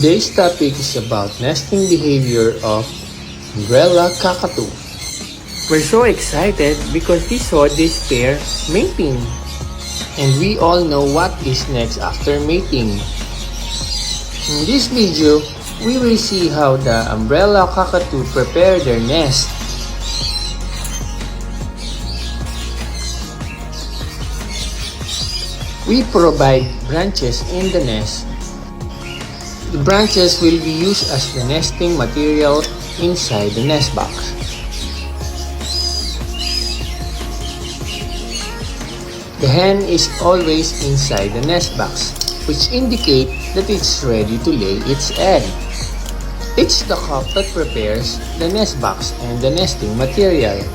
Today's topic is about nesting behavior of umbrella cockatoo. We're so excited because we saw this pair mating. And we all know what is next after mating. In this video, we will see how the umbrella cockatoo prepare their nest. We provide branches in the nest. The branches will be used as the nesting material inside the nest box. The hen is always inside the nest box, which indicates that it's ready to lay its egg. It's the cock that prepares the nest box and the nesting material.